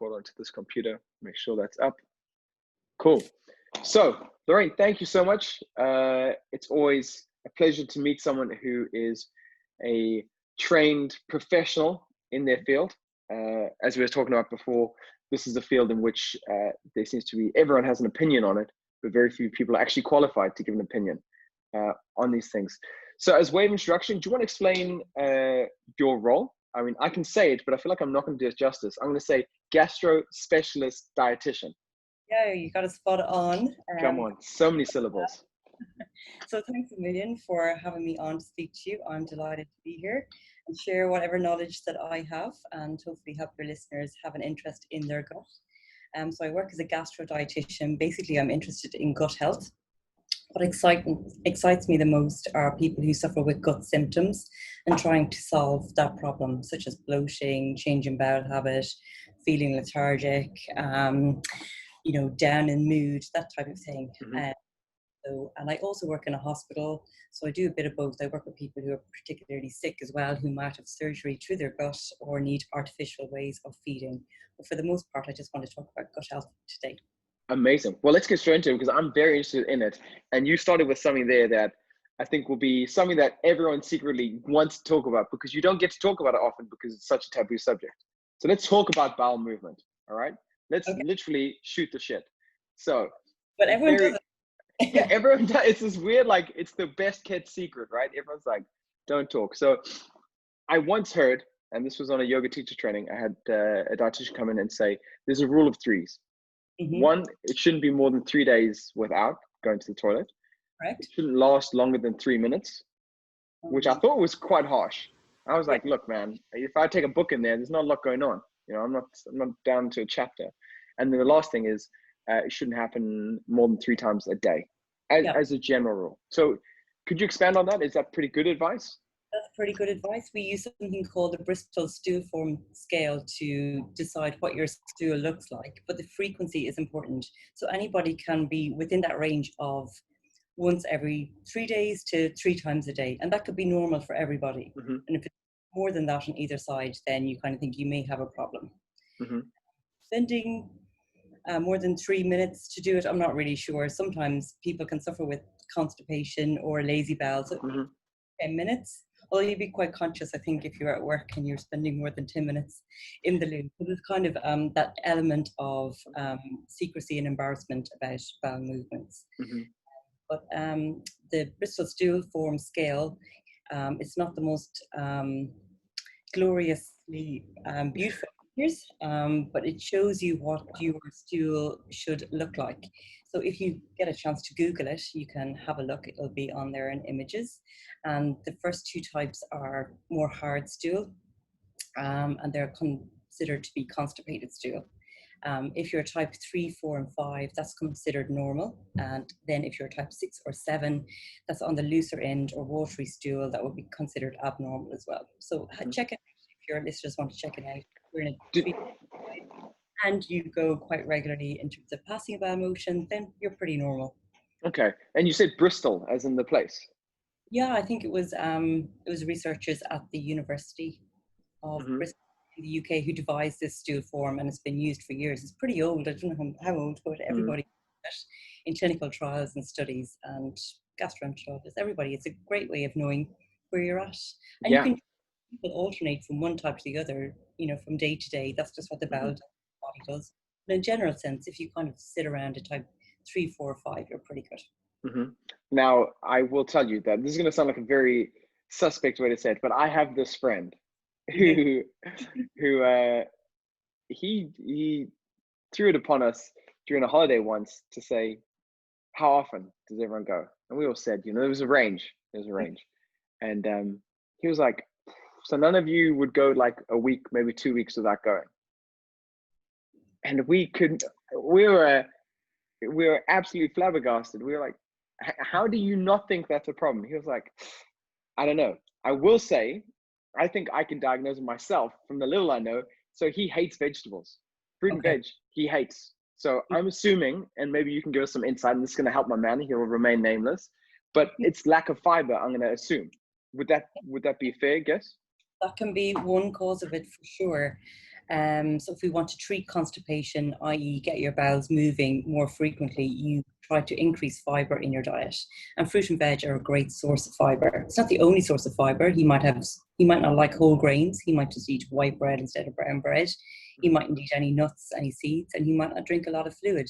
record onto this computer. Make sure that's up. Cool. So, Lorraine, thank you so much. It's always a pleasure to meet someone who is a trained professional in their field. As we were talking about before, this is a field in which there seems to be, everyone has an opinion on it, but very few people are actually qualified to give an opinion on these things. So as way of introduction, do you want to explain your role? I mean, I can say it, but I feel like I'm not going to do it justice. I'm going to say gastro specialist dietitian. Yeah, you got to spot it on. Come on, so many syllables. So thanks a million for having me on to speak to you. I'm delighted to be here and share whatever knowledge that I have and hopefully help your listeners have an interest in their gut. So I work as a gastro dietitian. Basically, I'm interested in gut health. What excites me the most are people who suffer with gut symptoms and trying to solve that problem, such as bloating, change in bowel habit, feeling lethargic, down in mood, that type of thing. And I also work in a hospital, so I do a bit of both. I work with people who are particularly sick as well, who might have surgery through their gut or need artificial ways of feeding. But for the most part, I just want to talk about gut health today. Amazing. Well, let's get straight into it because I'm very interested in it. And you started with something there that I think will be something that everyone secretly wants to talk about because you don't get to talk about it often because it's such a taboo subject. So let's talk about bowel movement. All right. Let's literally shoot the shit. So, but everyone does it. Yeah, everyone does. It's this weird, like, it's the best kept secret, right? Everyone's like, don't talk. So I once heard, and this was on a yoga teacher training, I had a dietitian come in and say, there's a rule of threes. One, it shouldn't be more than 3 days without going to the toilet. Right. It shouldn't last longer than 3 minutes, which I thought was quite harsh. I was like, look, man, if I take a book in there's not a lot going on. I'm not down to a chapter. And then the last thing is, it shouldn't happen more than 3 times a day as a general rule. So could you expand on that? Is that pretty good advice? That's pretty good advice. We use something called the Bristol stool form scale to decide what your stool looks like, but the frequency is important. So anybody can be within that range of once every 3 days to 3 times a day. And that could be normal for everybody. And if it's more than that on either side, then you kind of think you may have a problem. Spending more than 3 minutes to do it, I'm not really sure. Sometimes people can suffer with constipation or lazy bowel. So 10 minutes. Well, you'd be quite conscious, I think, if you're at work and you're spending more than 10 minutes in the loo. So there's kind of that element of secrecy and embarrassment about bowel movements. But the Bristol stool form scale, it's not the most gloriously beautiful figures, but it shows you what your stool should look like. So if you get a chance to Google it, you can have a look. It'll be on there in images. And the first 2 types are more hard stool, and they're considered to be constipated stool. If you're type 3, 4, and 5, that's considered normal. And then if you're type 6 or 7, that's on the looser end or watery stool, that would be considered abnormal as well. So check it out if your listeners want to check it out. We're in a and you go quite regularly in terms of passing a bowel motion, then you're pretty normal. Okay. And you said Bristol as in the place? Yeah, I think it was researchers at the University of Bristol in the UK who devised this stool form, and it's been used for years. It's pretty old. I don't know how old, but everybody uses it in clinical trials and studies and gastroenterologists. Everybody, it's a great way of knowing where you're at. And you can people alternate from one type to the other, from day to day. That's just what the body does. But in a general sense, if you kind of sit around a type 3, 4, 5, you're pretty good. Now, I will tell you that this is going to sound like a very suspect way to say it, but I have this friend who he threw it upon us during a holiday once to say, how often does everyone go? And we all said, there was a range. And he was like, so none of you would go like a week, maybe 2 weeks without going. And we were absolutely flabbergasted. We were like, how do you not think that's a problem? He was like, I don't know. I will say, I think I can diagnose it myself from the little I know. So he hates vegetables. Fruit and veg, he hates. So I'm assuming, and maybe you can give us some insight, and this is going to help my man. He will remain nameless, but it's lack of fiber, I'm going to assume. Would that be a fair guess? That can be one cause of it for sure. So if we want to treat constipation, i.e. get your bowels moving more frequently, you try to increase fiber in your diet. And fruit and veg are a great source of fiber. It's not the only source of fiber. He might not like whole grains. He might just eat white bread instead of brown bread. He mightn't eat any nuts, any seeds, and he might not drink a lot of fluid.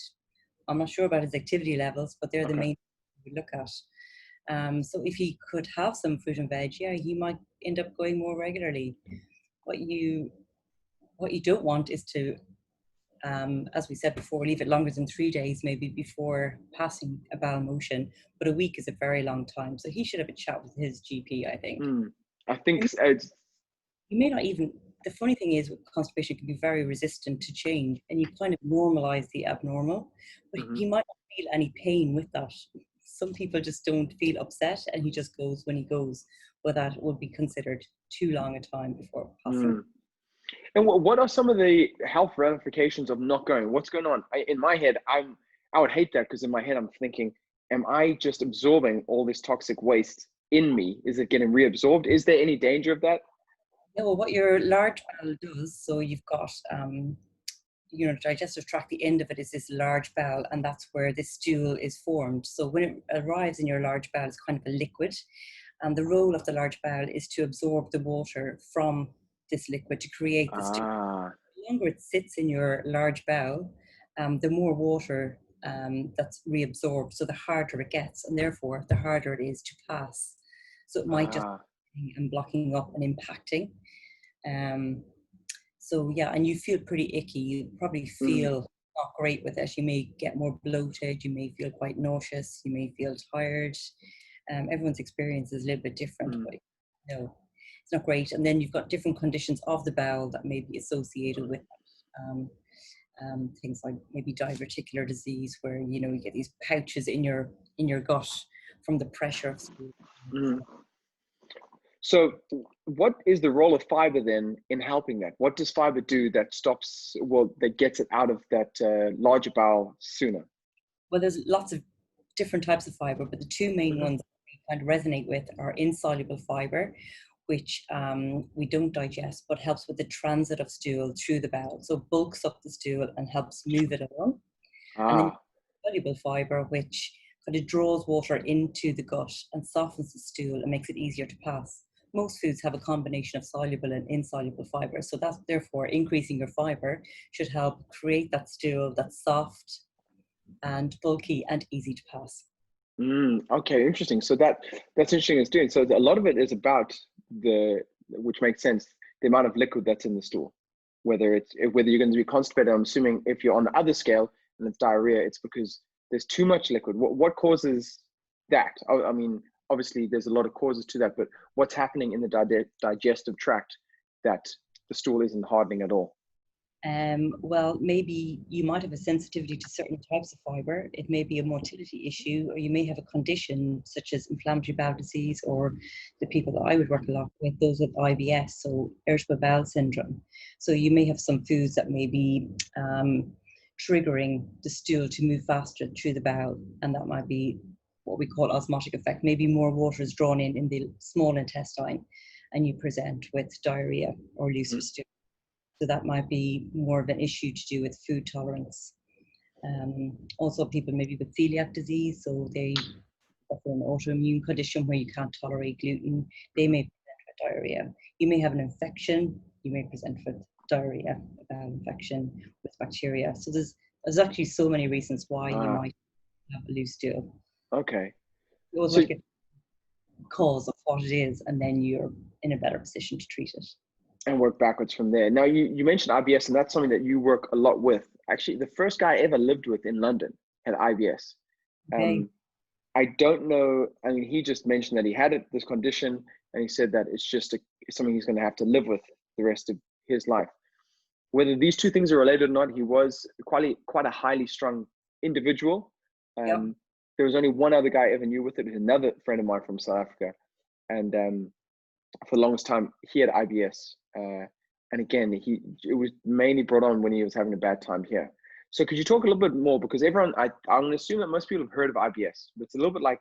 I'm not sure about his activity levels, but they're the main things we look at. So if he could have some fruit and veg, yeah, he might end up going more regularly. What you don't want is to, as we said before, leave it longer than 3 days, maybe before passing a bowel motion. But a week is a very long time. So he should have a chat with his GP, I think. I think You may not even, the funny thing is, constipation can be very resistant to change, and you kind of normalize the abnormal, but he might not feel any pain with that. Some people just don't feel upset, and he just goes when he goes, but that would be considered too long a time before passing. And what are some of the health ramifications of not going? What's going on? In my head, I would hate that, because in my head I'm thinking, am I just absorbing all this toxic waste in me? Is it getting reabsorbed? Is there any danger of that? Yeah, well, what your large bowel does, so you've got, digestive tract, the end of it is this large bowel, and that's where the stool is formed. So when it arrives in your large bowel, it's kind of a liquid, and the role of the large bowel is to absorb the water from this liquid to create the stool. The longer it sits in your large bowel, the more water that's reabsorbed, so the harder it gets, and therefore the harder it is to pass. So it might just and blocking up and impacting. So yeah, and you feel pretty icky. You probably feel not great with it. You may get more bloated. You may feel quite nauseous. You may feel tired. Everyone's experience is a little bit different, but no, it's not great. And then you've got different conditions of the bowel that may be associated with things like maybe diverticular disease, where you get these pouches in your gut from the pressure of stool. So what is the role of fiber then in helping that? What does fiber do that that gets it out of that larger bowel sooner? Well, there's lots of different types of fiber, but the two main ones that we kind of resonate with are insoluble fiber, which we don't digest, but helps with the transit of stool through the bowel. So bulks up the stool and helps move it along. And then soluble fiber, which kind of draws water into the gut and softens the stool and makes it easier to pass. Most foods have a combination of soluble and insoluble fiber. So that's therefore increasing your fiber should help create that stool that's soft and bulky and easy to pass. Okay, interesting. So that's interesting. It's doing so. A lot of it is about which makes sense, the amount of liquid that's in the stool. Whether you're going to be constipated, I'm assuming if you're on the other scale and it's diarrhea, it's because there's too much liquid. What causes that? I mean, obviously there's a lot of causes to that, but what's happening in the digestive tract that the stool isn't hardening at all? Well, maybe you might have a sensitivity to certain types of fiber. It may be a motility issue, or you may have a condition such as inflammatory bowel disease, or the people that I would work a lot with, those with IBS, so irritable bowel syndrome. So you may have some foods that may be triggering the stool to move faster through the bowel, and that might be what we call osmotic effect. Maybe more water is drawn in the small intestine, and you present with diarrhea or looser stool. So that might be more of an issue to do with food tolerance. Also, people maybe with celiac disease, so they suffer an autoimmune condition where you can't tolerate gluten, they may present with diarrhea. You may have an infection, you may present with diarrhea, infection with bacteria. So there's actually so many reasons why you might have a loose stool. Okay. You always want to get the cause of what it is, and then you're in a better position to treat it. And work backwards from there. Now, you mentioned IBS, and that's something that you work a lot with. Actually, the first guy I ever lived with in London had IBS. Okay. I don't know. I mean, he just mentioned that he had this condition, and he said that it's just something he's going to have to live with the rest of his life. Whether these two things are related or not, he was quite a highly strung individual. There was only one other guy I ever knew with it, another friend of mine from South Africa, and for the longest time he had IBS. And again, it was mainly brought on when he was having a bad time here. So could you talk a little bit more, because I'm going to assume that most people have heard of IBS, but it's a little bit like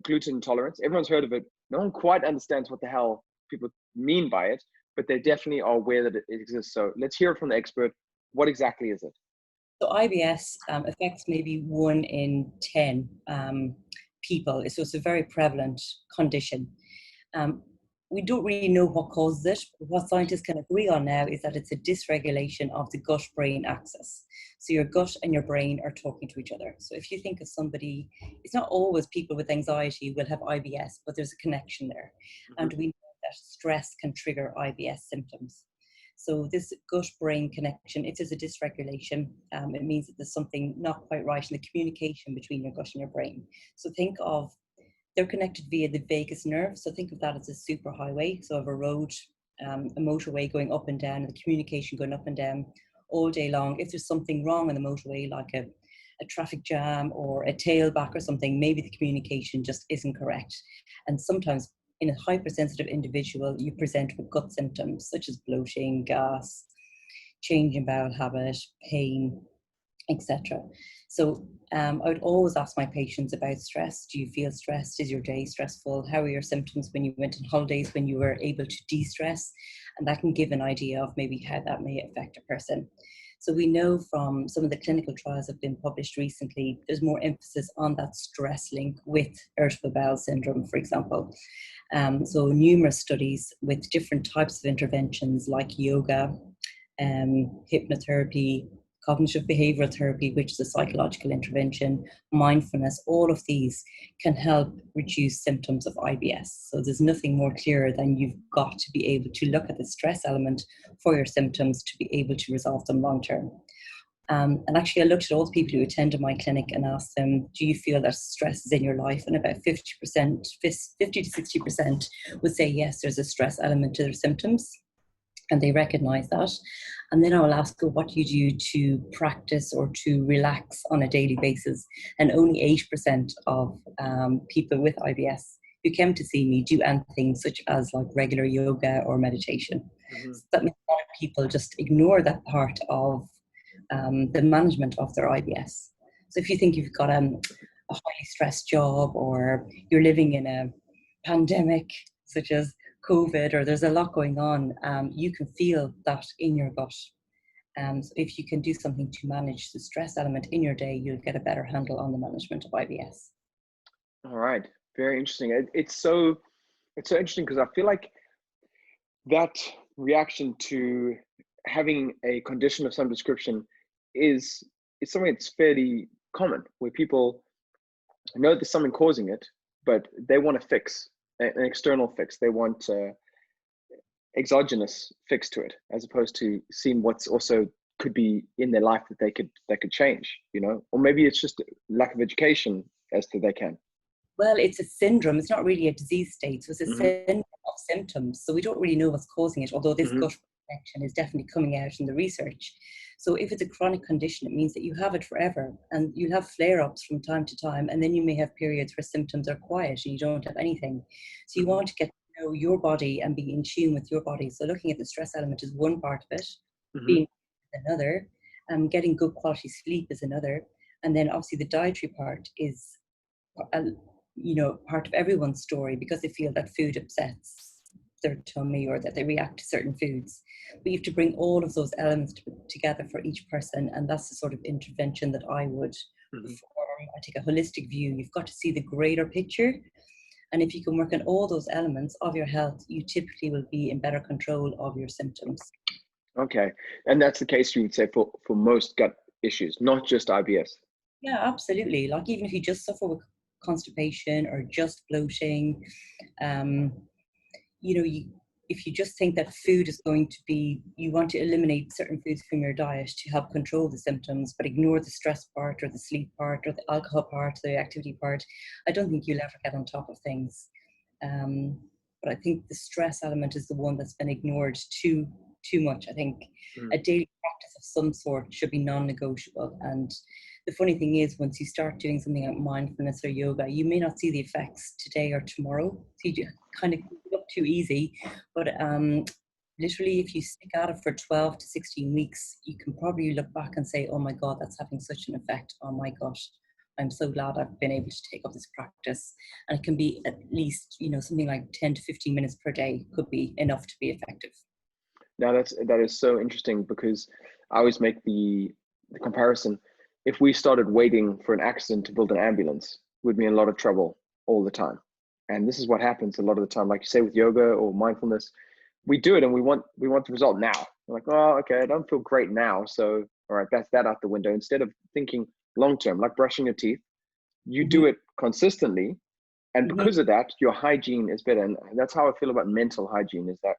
gluten intolerance. Everyone's heard of it. No one quite understands what the hell people mean by it, but they definitely are aware that it exists. So let's hear it from the expert. What exactly is it? So IBS affects maybe 1 in 10 people. So it's a very prevalent condition. We don't really know what causes it, but what scientists can agree on now is that it's a dysregulation of the gut-brain axis. So your gut and your brain are talking to each other. So if you think of somebody, it's not always people with anxiety will have IBS, but there's a connection there. Mm-hmm. And we know that stress can trigger IBS symptoms. So this gut-brain connection, it is a dysregulation. It means that there's something not quite right in the communication between your gut and your brain. So think of, they're connected via the vagus nerve. So think of that as a superhighway. So of a road, a motorway going up and down, and the communication going up and down all day long. If there's something wrong on the motorway, like a traffic jam or a tailback or something, maybe the communication just isn't correct. And sometimes in a hypersensitive individual, you present with gut symptoms such as bloating, gas, change in bowel habit, pain, etc. So I would always ask my patients about stress. Do you feel stressed? Is your day stressful? How are your symptoms when you went on holidays, when you were able to de-stress? And that can give an idea of maybe how that may affect a person. So we know from some of the clinical trials that have been published recently, there's more emphasis on that stress link with irritable bowel syndrome, for example. So numerous studies with different types of interventions like yoga, hypnotherapy, cognitive behavioral therapy, which is a psychological intervention, mindfulness, all of these can help reduce symptoms of IBS. So there's nothing more clear than you've got to be able to look at the stress element for your symptoms to be able to resolve them long term. And actually, I looked at all the people who attended my clinic and asked them, do you feel that stress is in your life? And about 50% to 60% would say, yes, there's a stress element to their symptoms. And they recognize that. And then I will ask her, what do you do to practice or to relax on a daily basis? And only 8% of people with IBS who came to see me do anything such as like regular yoga or meditation. Mm-hmm. So that means a lot of people just ignore that part of the management of their IBS. So if you think you've got a highly stressed job, or you're living in a pandemic such as COVID, or there's a lot going on, you can feel that in your gut. So if you can do something to manage the stress element in your day, you'll get a better handle on the management of IBS. All right, very interesting. It's so interesting because I feel like that reaction to having a condition of some description is something that's fairly common, where people know there's something causing it, but they want a fix, an external fix. They want exogenous fix to it, as opposed to seeing what's also could be in their life that they could change, or maybe it's just lack of education as to they can. Well, it's a syndrome. It's not really a disease state. So it's a Mm-hmm. syndrome of symptoms. So we don't really know what's causing it, although this Mm-hmm. gut connection is definitely coming out in the research. So if it's a chronic condition, it means that you have it forever, and you'll have flare-ups from time to time, and then you may have periods where symptoms are quiet and you don't have anything. So you Mm-hmm. want to get to know your body and be in tune with your body. So looking at the stress element is one part of it, Mm-hmm. being another, getting good quality sleep is another, and then obviously the dietary part is part of everyone's story, because they feel that food upsets their tummy or that they react to certain foods. But you have to bring all of those elements together for each person, and that's the sort of intervention that I would perform. I take a holistic view. You've got to see the greater picture, and if you can work on all those elements of your health, you typically will be in better control of your symptoms. Okay, and that's the case, you would say, for most gut issues, not just IBS. Yeah, absolutely. Like even if you just suffer with constipation or just bloating, if you just think that food is going to be, you want to eliminate certain foods from your diet to help control the symptoms, but ignore the stress part or the sleep part or the alcohol part, the activity part, I don't think you'll ever get on top of things. But I think the stress element is the one that's been ignored too much. I think a daily practice of some sort should be non-negotiable. And the funny thing is, once you start doing something like mindfulness or yoga, you may not see the effects today or tomorrow. So you kind of look too easy, but literally if you stick at it for 12 to 16 weeks, you can probably look back and say, oh my God, that's having such an effect on my gut. I'm so glad I've been able to take up this practice. And it can be at least, something like 10 to 15 minutes per day could be enough to be effective. Now that is so interesting, because I always make the comparison. If we started waiting for an accident to build an ambulance, we'd be in a lot of trouble all the time. And this is what happens a lot of the time. Like you say with yoga or mindfulness, we do it and we want the result now. We're like, oh, okay, I don't feel great now, so all right, that's that out the window. Instead of thinking long term, like brushing your teeth, you Hmm. do it consistently, and Hmm. because of that, your hygiene is better. And that's how I feel about mental hygiene, is that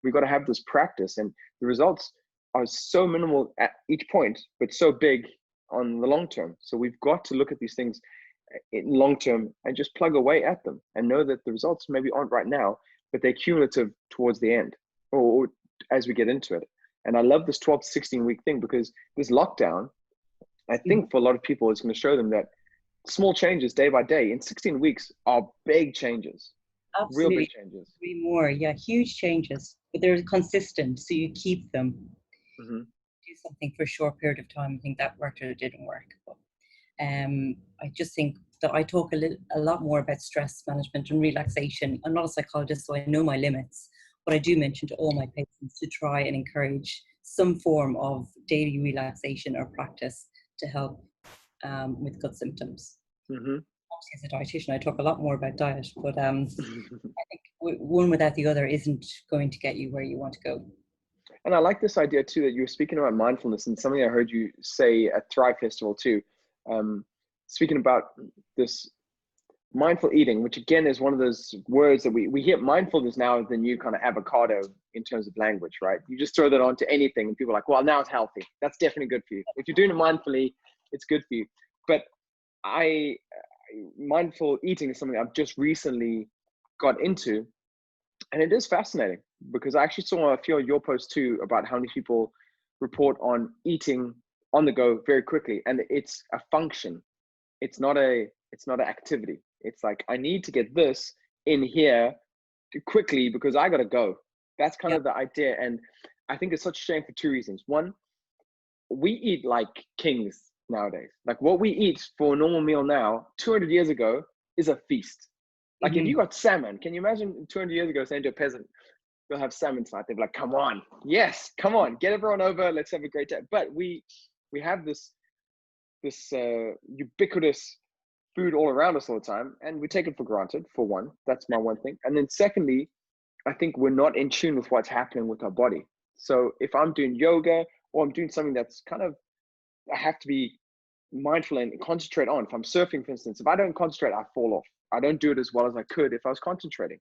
we've got to have this practice, and the results are so minimal at each point but so big on the long term. So we've got to look at these things in long term and just plug away at them and know that the results maybe aren't right now, but they're cumulative towards the end, or as we get into it. And I love this 12 to 16 week thing, because this lockdown, I think for a lot of people, it's going to show them that small changes day by day in 16 weeks are big changes, real big Absolutely. changes. 3 more. Yeah, huge changes, but they're consistent, so you keep them. Mm-hmm. Do something for a short period of time. I think that worked or didn't work. But I just think that I talk a lot more about stress management and relaxation. I'm not a psychologist, so I know my limits, but I do mention to all my patients to try and encourage some form of daily relaxation or practice to help with gut symptoms. Mm-hmm. Obviously, as a dietitian, I talk a lot more about diet, but I think one without the other isn't going to get you where you want to go. And I like this idea too, that you were speaking about mindfulness, and something I heard you say at Thrive Festival too. Um, Speaking about this mindful eating, which again is one of those words that we hear. Mindfulness now is the new kind of avocado in terms of language, right? You just throw that onto anything and people are like, well, now it's healthy. That's definitely good for you. If you're doing it mindfully, it's good for you. But I mindful eating is something I've just recently got into, and it is fascinating, because I actually saw a few of your posts too about how many people report on eating on the go very quickly, and it's a function. It's not an activity. It's like, I need to get this in here quickly because I gotta go. That's kind Yeah. of the idea, and I think it's such a shame for two reasons. One, we eat like kings nowadays. Like what we eat for a normal meal now, 200 years ago, is a feast. Like if Hmm. you got salmon, can you imagine 200 years ago saying to a peasant, we'll have salmon tonight? They'd be like, come on, yes, come on, get everyone over, let's have a great day. But we have this ubiquitous food all around us all the time, and we take it for granted. For one, that's my one thing. And then secondly, I think we're not in tune with what's happening with our body. So if I'm doing yoga, or I'm doing something that's kind of, I have to be mindful and concentrate on. If I'm surfing, for instance, if I don't concentrate, I fall off. I don't do it as well as I could if I was concentrating.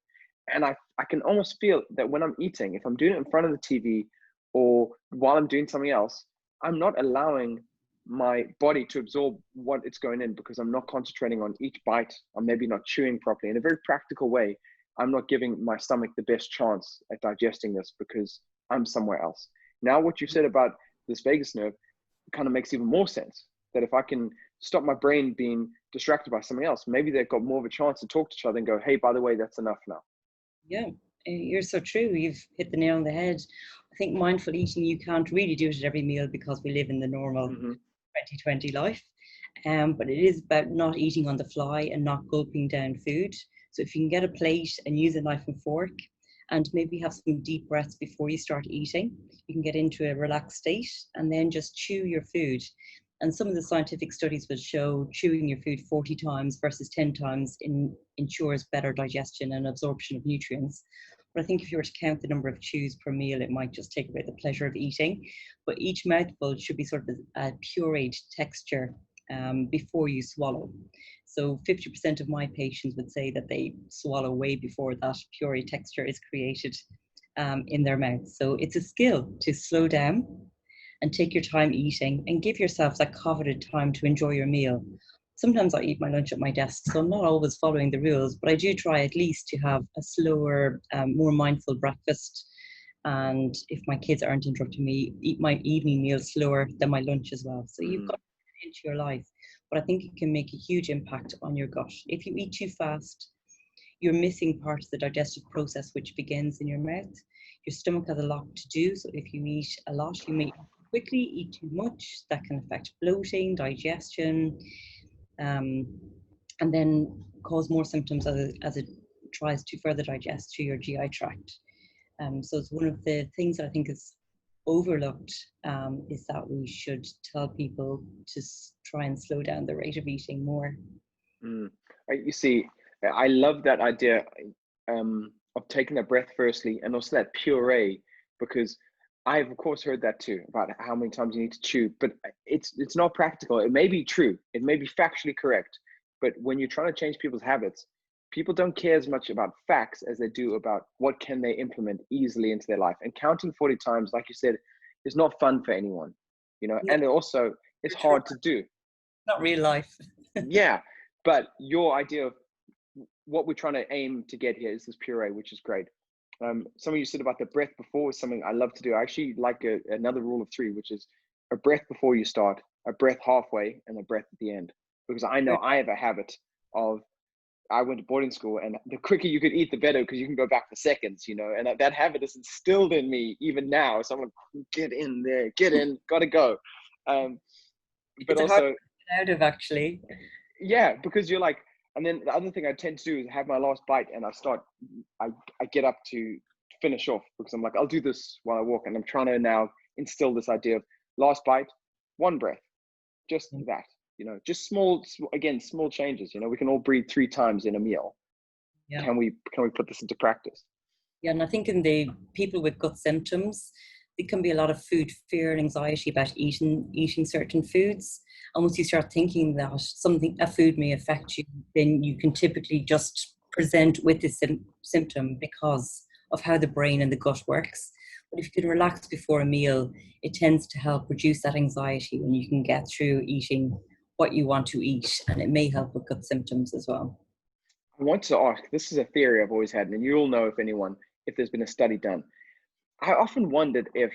And I can almost feel that when I'm eating, if I'm doing it in front of the TV or while I'm doing something else, I'm not allowing my body to absorb what it's going in, because I'm not concentrating on each bite. I'm maybe not chewing properly. In a very practical way, I'm not giving my stomach the best chance at digesting this because I'm somewhere else. Now, what you said about this vagus nerve kind of makes even more sense. That if I can stop my brain being distracted by something else, maybe they've got more of a chance to talk to each other and go, hey, by the way, that's enough now. Yeah, you're so true. You've hit the nail on the head. I think mindful eating, you can't really do it at every meal because we live in the normal Mm-hmm. 2020 life. But it is about not eating on the fly and not gulping down food. So if you can get a plate and use a knife and fork, and maybe have some deep breaths before you start eating, you can get into a relaxed state and then just chew your food. And some of the scientific studies will show chewing your food 40 times versus 10 times ensures better digestion and absorption of nutrients. But I think if you were to count the number of chews per meal, it might just take away the pleasure of eating. But each mouthful should be sort of a pureed texture before you swallow. So 50% of my patients would say that they swallow way before that puree texture is created in their mouth. So it's a skill to slow down and take your time eating and give yourself that coveted time to enjoy your meal. Sometimes I eat my lunch at my desk, so I'm not always following the rules, but I do try at least to have a slower, more mindful breakfast. And if my kids aren't interrupting me, eat my evening meal slower than my lunch as well. So you've Mm-hmm. got it into your life, but I think it can make a huge impact on your gut. If you eat too fast, you're missing part of the digestive process which begins in your mouth. Your stomach has a lot to do, so if you eat a lot, you may quickly eat too much. That can affect bloating, digestion, um, and then cause more symptoms as it tries to further digest through your GI tract. So it's one of the things that I think is overlooked, is that we should tell people to try and slow down the rate of eating more. Mm. You see, I love that idea of taking that breath firstly, and also that puree, because I've of course heard that too about how many times you need to chew, but it's not practical. It may be true, it may be factually correct, but when you're trying to change people's habits, people don't care as much about facts as they do about what can they implement easily into their life. And counting 40 times, like you said, is not fun for anyone, you know, Yeah, and also it's virtual, hard to do. not real life. Yeah, but your idea of what we're trying to aim to get here is this puree, which is great. Some of you said about the breath before is something I love to do. I actually like another rule of three, which is a breath before you start, a breath halfway, and a breath at the end. Because I know I have a habit of, I went to boarding school, and the quicker you could eat, the better, because you can go back for seconds, you know, and that habit is instilled in me even now. So I'm like, get in there, get in, gotta go. But It's a hard one also, to get out of, actually. yeah, because you're like, and then the other thing I tend to do is have my last bite, and I get up to finish off, because I'm like, I'll do this while I walk, and I'm trying to now instill this idea of last bite, one breath, just that, you know, just again, small changes. You know, we can all breathe 3 times in a meal. Yeah. Can we put this into practice? Yeah, and I think in the people with gut symptoms, there can be a lot of food fear and anxiety about eating certain foods. And once you start thinking that a food may affect you, then you can typically just present with this symptom because of how the brain and the gut works. But if you can relax before a meal, it tends to help reduce that anxiety when you can get through eating what you want to eat, and it may help with gut symptoms as well. I want to ask, this is a theory I've always had, and you'll know if there's been a study done. I often wondered if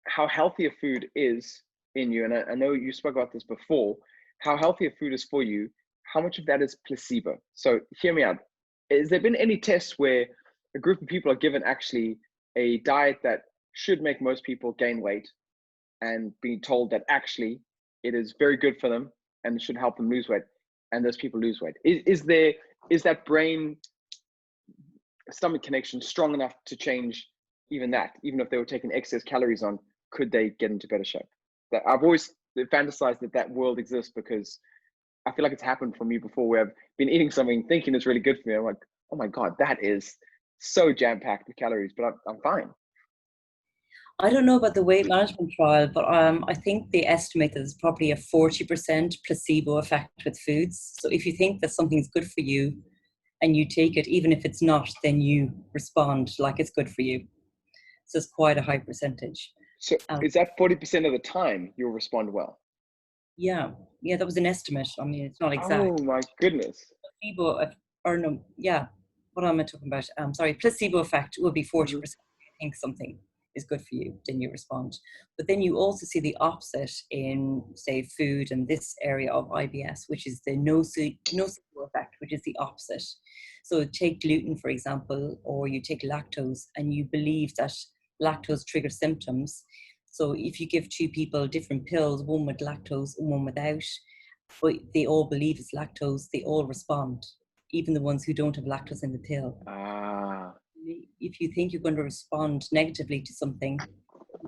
how healthy a food is in you, and I know you spoke about this before, how healthy a food is for you, how much of that is placebo? So hear me out. Has there been any tests where a group of people are given actually a diet that should make most people gain weight, and being told that actually it is very good for them and should help them lose weight, and those people lose weight? Is that brain stomach connection strong enough to change even that, even if they were taking excess calories on, could they get into better shape? That I've always fantasized that world exists, because I feel like it's happened for me before, where I've been eating something thinking it's really good for me. I'm like, oh my God, that is so jam-packed with calories, but I'm fine. I don't know about the weight management trial, but I think they estimate that there's probably a 40% placebo effect with foods. So if you think that something's good for you and you take it, even if it's not, then you respond like it's good for you. So it's quite a high percentage. So Um, is that 40% of the time you'll respond well? yeah, yeah, that was an estimate. I mean, it's not Oh exact. my goodness. Placebo, or no, yeah, what am I talking about? Sorry, placebo effect will be 40%. Hmm. If you think something is good for you, then you respond. But then you also see the opposite in, say, food and this area of IBS, which is the nocebo effect, which is the opposite. So take gluten, for example, or you take lactose, and you believe that lactose triggers symptoms. So if you give two people different pills, one with lactose and one without, but they all believe it's lactose, they all respond, even the ones who don't have lactose in the pill. Ah. If you think you're going to respond negatively to something,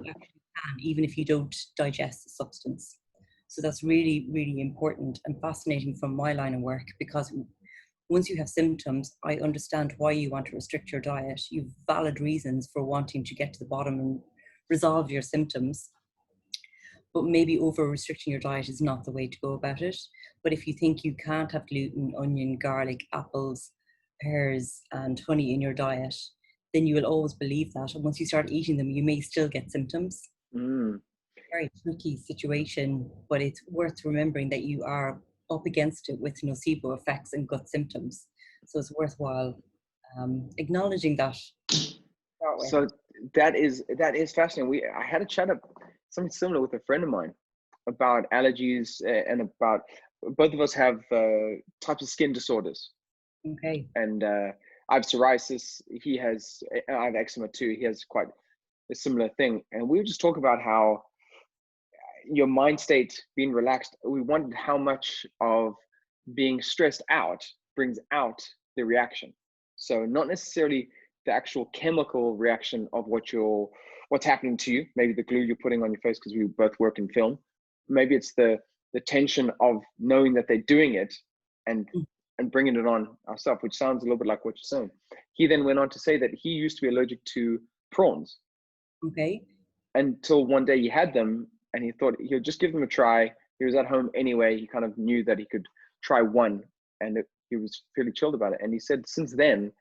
you actually can, even if you don't digest the substance. So that's really, really important and fascinating from my line of work, because once you have symptoms, I understand why you want to restrict your diet. You've valid reasons for wanting to get to the bottom and resolve your symptoms. But maybe over restricting your diet is not the way to go about it. But if you think you can't have gluten, onion, garlic, apples, pears, and honey in your diet, then you will always believe that. And once you start eating them, you may still get symptoms. Mm. Very tricky situation, but it's worth remembering that you are up against it with nocebo effects and gut symptoms. So it's worthwhile acknowledging that. Start with. So that is fascinating. I had a chat of something similar with a friend of mine about allergies, and about, both of us have types of skin disorders, Okay. and I have psoriasis. I have eczema too. He has quite a similar thing, and we were just talking about how your mind state being relaxed. We wondered how much of being stressed out brings out the reaction. So not necessarily the actual chemical reaction of what's happening to you. Maybe the glue you're putting on your face, because we both work in film. Maybe it's the tension of knowing that they're doing it and bringing it on ourselves, which sounds a little bit like what you're saying. He then went on to say that he used to be allergic to prawns. Okay. Until one day he had them and he thought he'll just give them a try. He was at home anyway. He kind of knew that he could try one, and he was fairly chilled about it. And he said since then,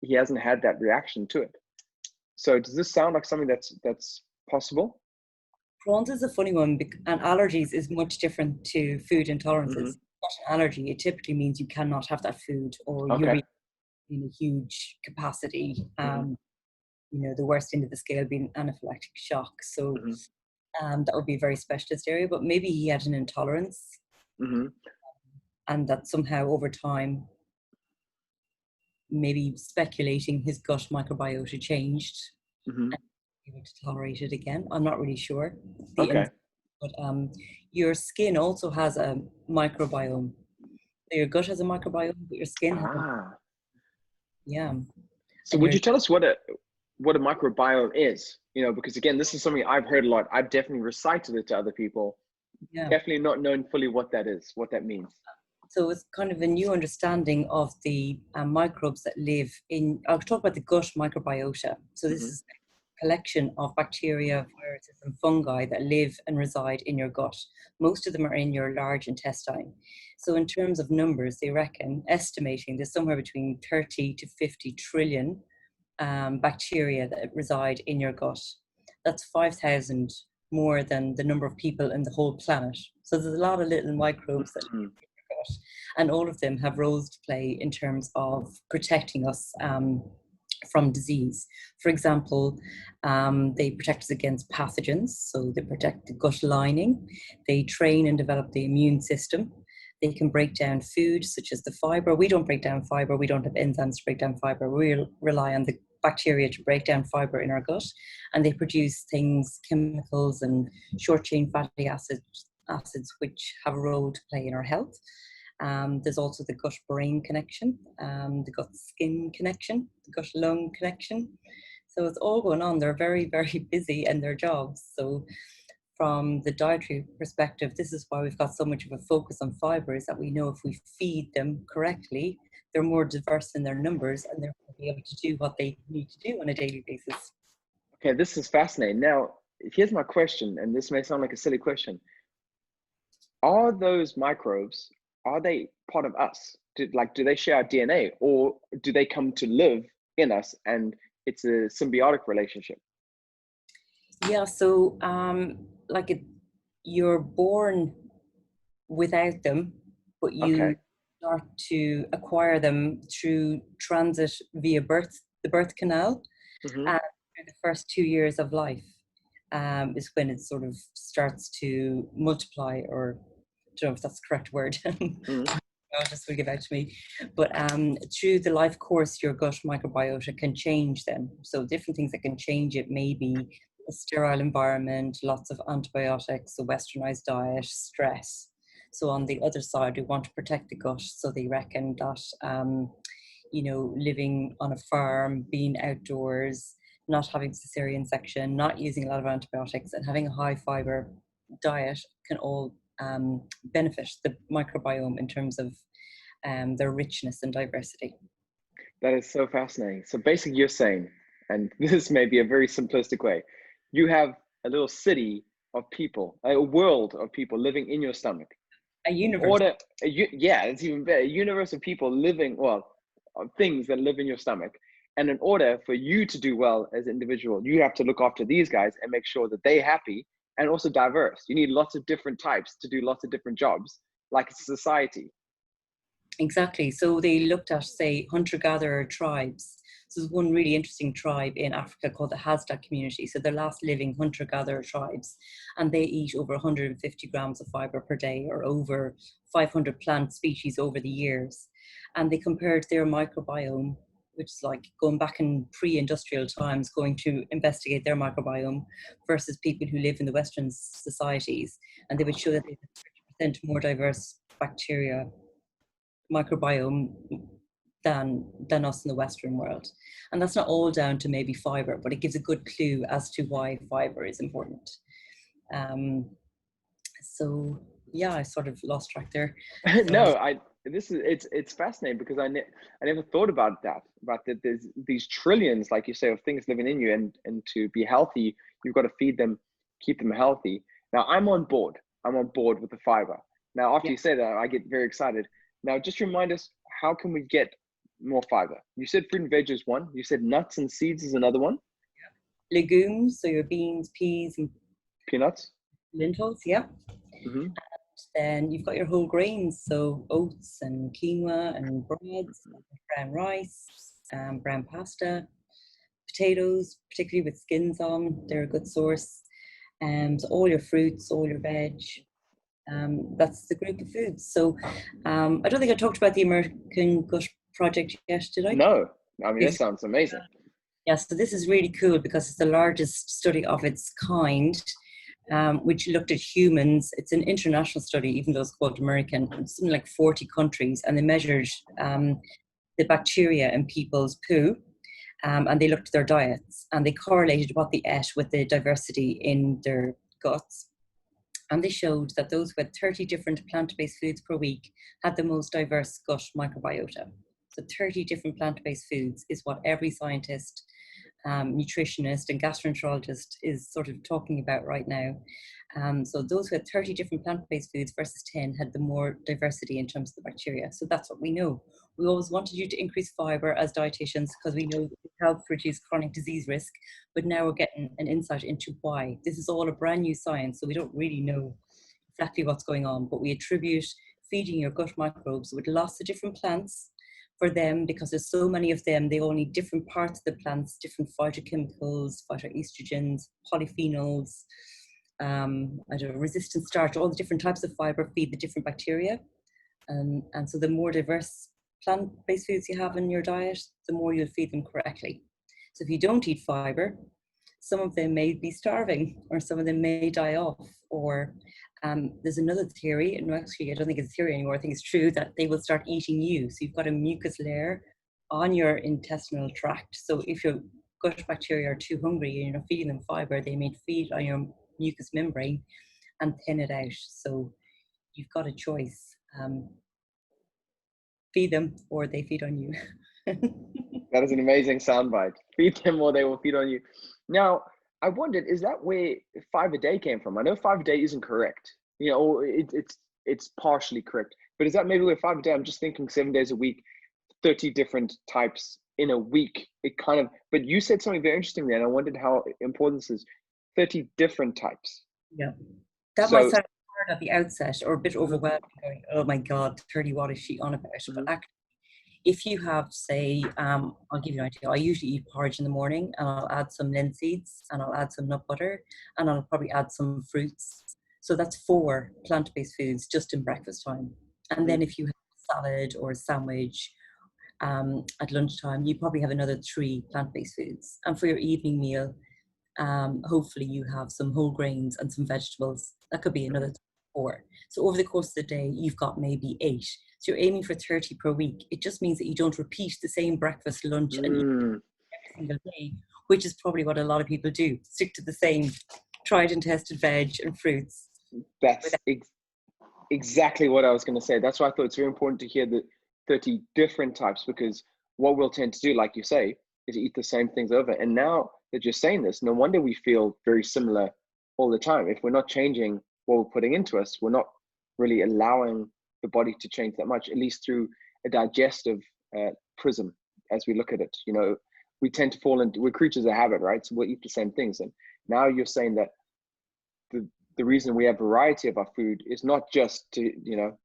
he hasn't had that reaction to it. So does this sound like something that's possible? Prawns is a funny one, and allergies is much different to food intolerances. Not an allergy, it typically means you cannot have that food, or you're Okay. in a huge capacity. Mhm. The worst end of the scale being anaphylactic shock. So Mhm. that would be a very specialist area, but maybe he had an intolerance, Mhm. and that somehow over time, maybe speculating, his gut microbiota changed Mhm. and able to tolerate it again. I'm not really sure. Okay. But your skin also has a microbiome. So your gut has a microbiome, but your skin has one. Ah. Yeah. So And would your you tell us what a microbiome is? Because again, this is something I've heard a lot. I've definitely recited it to other people. yeah. Definitely not knowing fully what that is, what that means. So it's kind of a new understanding of the microbes that live in. I'll talk about the gut microbiota. So this Mhm. is a collection of bacteria, viruses, and fungi that live and reside in your gut. Most of them are in your large intestine. So in terms of numbers, they reckon, estimating there's somewhere between 30 to 50 trillion bacteria that reside in your gut. That's 5,000 more than the number of people in the whole planet. So there's a lot of little microbes that Mhm. gut, and all of them have roles to play in terms of protecting us from disease. For example, they protect us against pathogens, so they protect the gut lining. They train and develop the immune system. They can break down food, such as the fiber. We don't break down fiber. We don't have enzymes to break down fiber. We rely on the bacteria to break down fiber in our gut, and they produce things, chemicals, and short chain fatty acids, which have a role to play in our health. There's also the gut-brain connection, the gut-skin connection, the gut-lung connection. So it's all going on. They're very, very busy in their jobs. So from the dietary perspective, this is why we've got so much of a focus on fiber, is that we know if we feed them correctly, they're more diverse in their numbers, and they're going to be able to do what they need to do on a daily basis. Okay, this is fascinating. Now, here's my question, and this may sound like a silly question. Are those microbes, are they part of us? Do they share our DNA, or do they come to live in us and it's a symbiotic relationship? Yeah, so you're born without them, but you Okay. start to acquire them through transit via birth, the birth canal, Mm-hmm. and through the first 2 years of life is when it sort of starts to multiply, or I don't know if that's the correct word. Mm-hmm. Just will give out to me. But through the life course, your gut microbiota can change them. So different things that can change it may be a sterile environment, lots of antibiotics, a westernized diet, stress. So on the other side, we want to protect the gut. So they reckon that, living on a farm, being outdoors, not having cesarean section, not using a lot of antibiotics, and having a high fiber diet can all benefit the microbiome in terms of their richness and diversity. That is so fascinating. So basically, you're saying, and this may be a very simplistic way, you have a little city of people, a world of people living in your stomach. A In universe. order, yeah, it's even better. A universe of people living, well, of things that live in your stomach. And in order for you to do well as an individual, you have to look after these guys and make sure that they're happy and also diverse. You need lots of different types to do lots of different jobs, like a society. Exactly. So they looked at, say, hunter-gatherer tribes. So there's one really interesting tribe in Africa called the Hasda community. So they're last living hunter-gatherer tribes, and they eat over 150 grams of fiber per day, or over 500 plant species over the years. And they compared their microbiome, which is like going back in pre-industrial times, going to investigate their microbiome versus people who live in the Western societies. And they would show that they had 30% more diverse bacteria microbiome than us in the Western world. And that's not all down to maybe fiber, but it gives a good clue as to why fiber is important. So yeah, I sort of lost track there. No, it's fascinating because I never thought about that, there's these trillions, like you say, of things living in you, and to be healthy, you've got to feed them, keep them healthy. Now I'm on board with the fiber. Now after Yeah. you say that, I get very excited. Now just remind us, how can we get more fiber? You said fruit and veg is one, you said nuts and seeds is another one. Legumes, so your beans, peas, and Peanuts. lentils. Yeah. Mm-hmm. Then you've got your whole grains, so oats and quinoa and breads, brown rice, brown pasta, potatoes, particularly with skins on, they're a good source. So all your fruits, all your veg, that's the group of foods. So I don't think I talked about the American Gut Project yet, did I? No, I mean, that sounds amazing. Yeah, so this is really cool because it's the largest study of its kind, which looked at humans. It's an international study, even though it's called American. It's something like 40 countries, and they measured the bacteria in people's poo, and they looked at their diets, and they correlated what they ate with the diversity in their guts. And they showed that those who had 30 different plant-based foods per week had the most diverse gut microbiota. So 30 different plant-based foods is what every scientist, nutritionist and gastroenterologist is sort of talking about right now. So those who had 30 different plant-based foods versus 10 had the more diversity in terms of the bacteria. So that's what we know. We always wanted you to increase fiber as dietitians because we know it helps reduce chronic disease risk, but now we're getting an insight into why. This is all a brand new science, so we don't really know exactly what's going on, but we attribute feeding your gut microbes with lots of different plants for them, because there's so many of them, they all need different parts of the plants, different phytochemicals, phytoestrogens, polyphenols, resistant starch, all the different types of fiber feed the different bacteria. And so the more diverse plant-based foods you have in your diet, the more you'll feed them correctly. So if you don't eat fiber, some of them may be starving, or some of them may die off, or there's another theory, and actually I don't think it's a theory anymore, I think it's true, that they will start eating you. So you've got a mucus layer on your intestinal tract. So if your gut bacteria are too hungry and you're not feeding them fiber, they may feed on your mucous membrane and thin it out. So you've got a choice. Feed them or they feed on you. That is an amazing soundbite. Feed them or they will feed on you. Now, I wondered, is that where 5 a day came from? I know 5 a day isn't correct. You know, or it's partially correct. But is that maybe where 5 a day? I'm just thinking 7 days a week, 30 different types in a week. It kind of, but you said something very interesting there, and I wondered how important this is. 30 different types. Yeah. That might sound hard at the outset or a bit overwhelming, going, oh my God, 30, what is she on about? But actually, if you have, say, I'll give you an idea. I usually eat porridge in the morning, and I'll add some linseeds, and I'll add some nut butter, and I'll probably add some fruits. So that's 4 plant-based foods just in breakfast time. And then if you have a salad or a sandwich at lunchtime, you probably have another 3 plant-based foods. And for your evening meal, hopefully you have some whole grains and some vegetables. That could be another 4. So over the course of the day, you've got maybe 8. So you're aiming for 30 per week. It just means that you don't repeat the same breakfast, lunch, and eat every single day, which is probably what a lot of people do. Stick to the same tried and tested veg and fruits. That's exactly what I was going to say. That's why I thought it's very important to hear the 30 different types, because what we'll tend to do, like you say, is eat the same things over. And now that you're saying this, no wonder we feel very similar all the time. If we're not changing what we're putting into us, we're not really allowing the body to change that much, at least through a digestive prism. As we look at it, you know, we tend to fall into, we're creatures of habit, right? So we'll eat the same things. And now you're saying that the reason we have variety of our food is not just to, you know,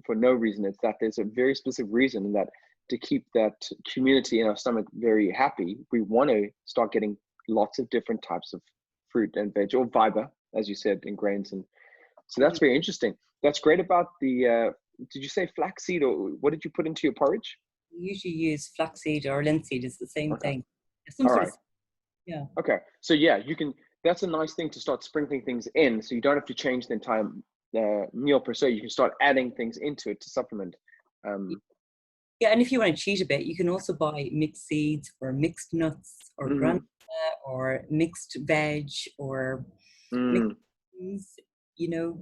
for no reason. It's that there's a very specific reason, that to keep that community in our stomach very happy, we want to start getting lots of different types of fruit and veg, or fiber, as you said, in grains. And so that's very interesting. That's great about the, did you say flaxseed, or what did you put into your porridge? You usually use flaxseed or linseed, it's the same thing. All right. Yeah. Okay. So yeah, you can, that's a nice thing to start sprinkling things in, so you don't have to change the entire meal per se. You can start adding things into it to supplement. Yeah, and if you want to cheat a bit, you can also buy mixed seeds or mixed nuts or granola Mm, or mixed veg or mixed mm, beans, you know.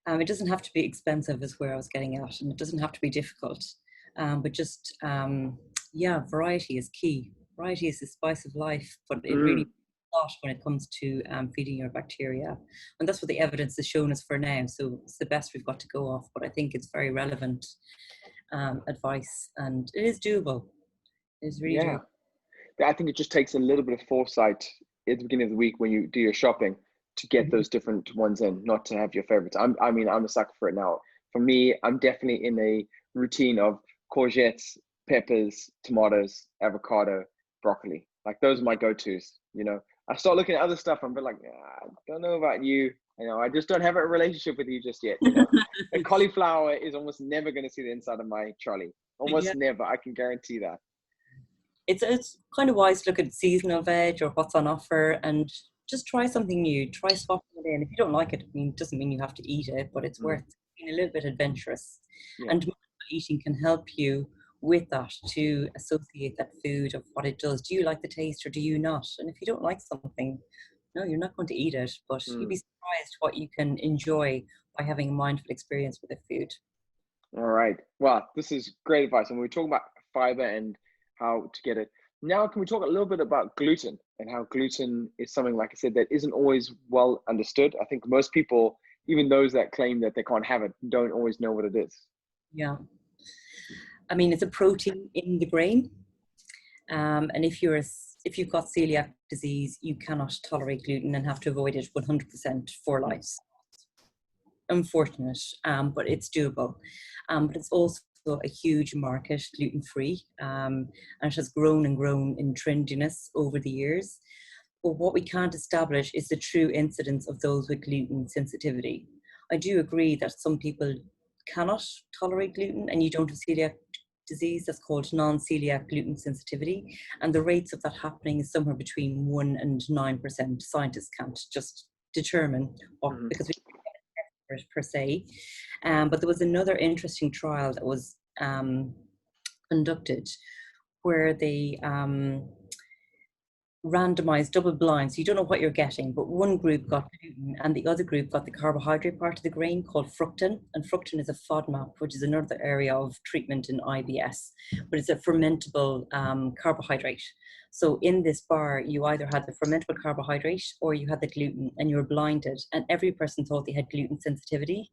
It doesn't have to be expensive is where I was getting at, and it doesn't have to be difficult. But just, yeah, variety is key. Variety is the spice of life, but it really mm. not when it comes to feeding your bacteria. And that's what the evidence has shown us for now. So it's the best we've got to go off, but I think it's very relevant advice, and it is doable. It is really Yeah. doable. I think it just takes a little bit of foresight at the beginning of the week when you do your shopping to get Mhm. those different ones in, not to have your favorites. I mean, I'm a sucker for it now. For me, I'm definitely in a routine of courgettes, peppers, tomatoes, avocado, broccoli. Like those are my go-tos. You know, I start looking at other stuff. I'm a bit like, I don't know about you. You know, I just don't have a relationship with you just yet. You know, a cauliflower is almost never going to see the inside of my trolley. Yeah, Almost never. I can guarantee that. it's kind of wise to look at seasonal veg or what's on offer and just try something new. Try swapping it in. If you don't like it, I mean, it doesn't mean you have to eat it, but it's Mm, worth being a little bit adventurous. yeah. And mindful eating can help you with that to associate that food of what it does. Do you like the taste or do you not? And if you don't like something, no, you're not going to eat it, but you'd be Mm. surprised what you can enjoy by having a mindful experience with the food. All right. Well, this is great advice. And we talk about fiber and how to get it. Now, can we talk a little bit about gluten and how gluten is something, like I said, that isn't always well understood? I think most people, even those that claim that they can't have it, don't always know what it is. Yeah. I mean, it's a protein in the grain. And if you've got celiac disease, you cannot tolerate gluten and have to avoid it 100% for Mm, life. Unfortunate, but it's doable. But it's also a huge market, gluten-free, and it has grown and grown in trendiness over the years. But what we can't establish is the true incidence of those with gluten sensitivity. I do agree that some people cannot tolerate gluten and you don't have celiac disease. That's called non-celiac gluten sensitivity. And the rates of that happening is somewhere between 1 and 9%. Scientists can't just determine what, mhm, because we per se. But there was another interesting trial that was conducted where they randomized double blind. So you don't know what you're getting, but one group got gluten and the other group got the carbohydrate part of the grain called fructan. And fructan is a FODMAP, which is another area of treatment in IBS, but it's a fermentable carbohydrate. So in this bar, you either had the fermentable carbohydrate or you had the gluten and you were blinded. And every person thought they had gluten sensitivity.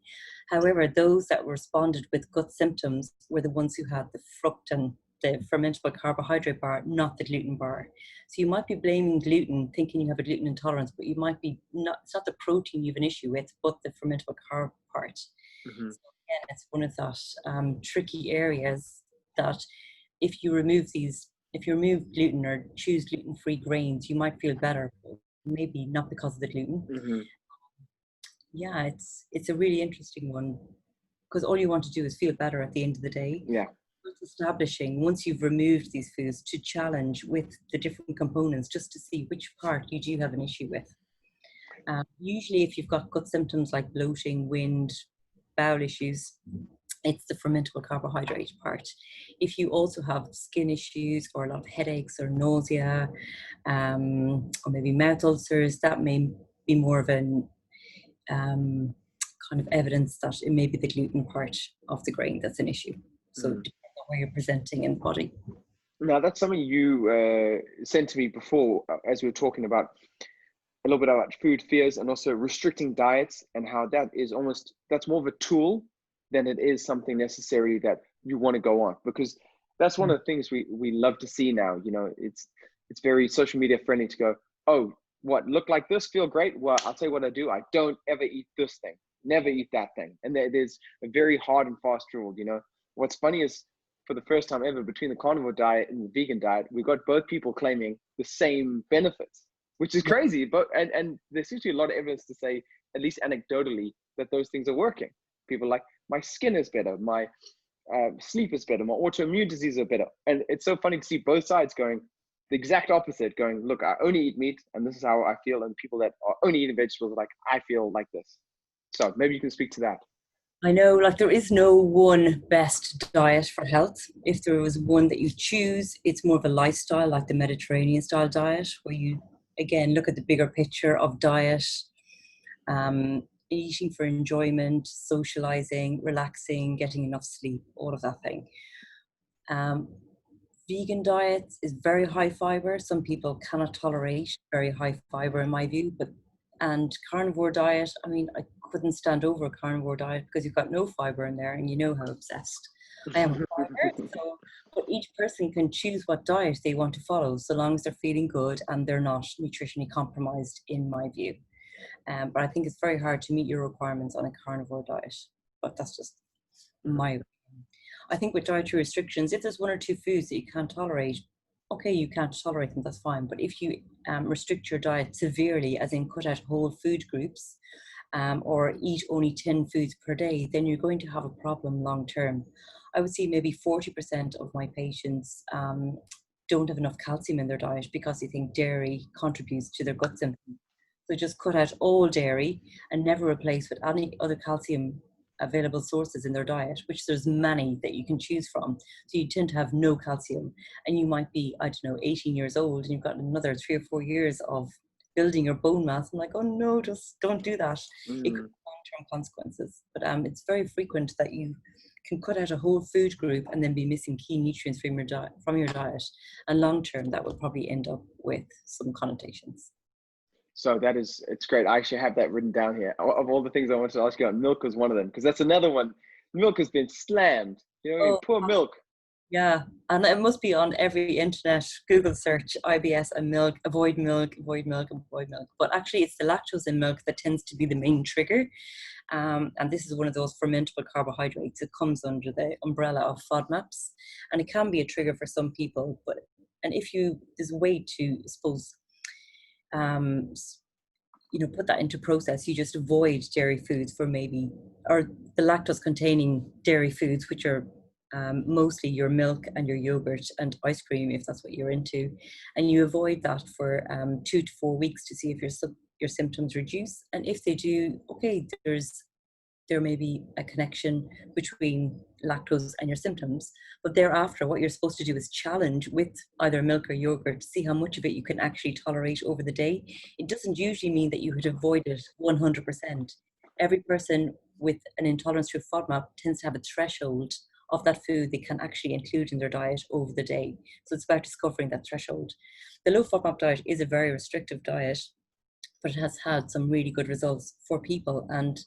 However, those that responded with gut symptoms were the ones who had the fructan, the fermentable carbohydrate bar, not the gluten bar. So you might be blaming gluten, thinking you have a gluten intolerance, but you might be not, it's not the protein you have an issue with, but the fermentable carb part. mhm, So again, it's one of that tricky areas that if you remove if you remove gluten or choose gluten-free grains, you might feel better, but maybe not because of the gluten. mhm. Yeah, it's a really interesting one because all you want to do is feel better at the end of the day. Yeah. Establishing once you've removed these foods to challenge with the different components just to see which part you do have an issue with. Usually if you've got gut symptoms like bloating, wind, bowel issues, it's the fermentable carbohydrate part. If you also have skin issues or a lot of headaches or nausea, or maybe mouth ulcers, that may be more of an kind of evidence that it may be the gluten part of the grain that's an issue. So Mm. depending on where you're presenting in the body. Now, that's something you sent to me before, as we were talking about a little bit about food fears and also restricting diets and how that is almost, that's more of a tool than it is something necessarily that you want to go on, because that's one Yeah. of the things we love to see now. You know, it's very social media friendly to go, oh, what, look like this, feel great, well, I'll tell you what I do, I don't ever eat this thing, never eat that thing. And there's a very hard and fast rule. You know, what's funny is, for the first time ever, between the carnivore diet and the vegan diet, we got both people claiming the same benefits, which is Yeah. crazy. But and there seems to be a lot of evidence to say, at least anecdotally, that those things are working. People are like, my skin is better, my sleep is better, my autoimmune diseases are better. And it's so funny to see both sides going the exact opposite, going, look, I only eat meat and this is how I feel. And people that are only eating vegetables are like, I feel like this. So maybe you can speak to that. I know, like, there is no one best diet for health. If there was one that you choose, it's more of a lifestyle, like the Mediterranean style diet, where you, again, look at the bigger picture of diet, eating for enjoyment, socializing, relaxing, getting enough sleep, all of that thing. Um, Vegan diet is very high fiber. Some people cannot tolerate very high fiber, in my view. And carnivore diet, I mean, I couldn't stand over a carnivore diet because you've got no fiber in there, and you know how obsessed I am with fiber. So, but each person can choose what diet they want to follow, so long as they're feeling good and they're not nutritionally compromised, in my view. But I think it's very hard to meet your requirements on a carnivore diet. But that's just my. I think with dietary restrictions, if there's one or two foods that you can't tolerate, okay, you can't tolerate them, that's fine. But if you restrict your diet severely, as in cut out whole food groups, or eat only 10 foods per day, then you're going to have a problem long term. I would say maybe 40% of my patients don't have enough calcium in their diet because they think dairy contributes to their gut symptoms. So just cut out all dairy and never replace with any other calcium available sources in their diet, which there's many that you can choose from. So you tend to have no calcium, and you might be, I don't know, 18 years old and you've got another 3 or 4 years of building your bone mass. I'm like, oh no, just don't do that. It could have long-term consequences. But it's very frequent that you can cut out a whole food group and then be missing key nutrients from your diet. And long term, that will probably end up with some connotations. So it's great. I actually have that written down here. Of all the things I wanted to ask you about, milk was one of them, because that's another one. Milk has been slammed. You know what I mean? Oh, Poor milk. yeah, and it must be on every internet Google search, IBS and milk, avoid milk, avoid milk, avoid milk. But actually, it's the lactose in milk that tends to be the main trigger. And this is one of those fermentable carbohydrates. It comes under the umbrella of FODMAPs, and it can be a trigger for some people. And if there's a way to, I suppose, um, put that into process. You just avoid dairy foods or the lactose containing dairy foods, which are mostly your milk and your yogurt and ice cream, if that's what you're into. And you avoid that for 2 to 4 weeks to see if your symptoms reduce. And if they do, okay, there may be a connection between lactose and your symptoms. But thereafter, what you're supposed to do is challenge with either milk or yogurt to see how much of it you can actually tolerate over the day. It doesn't usually mean that you would avoid it 100%. Every person with an intolerance to FODMAP tends to have a threshold of that food they can actually include in their diet over the day. So it's about discovering that threshold. The low FODMAP diet is a very restrictive diet, but it has had some really good results for people, and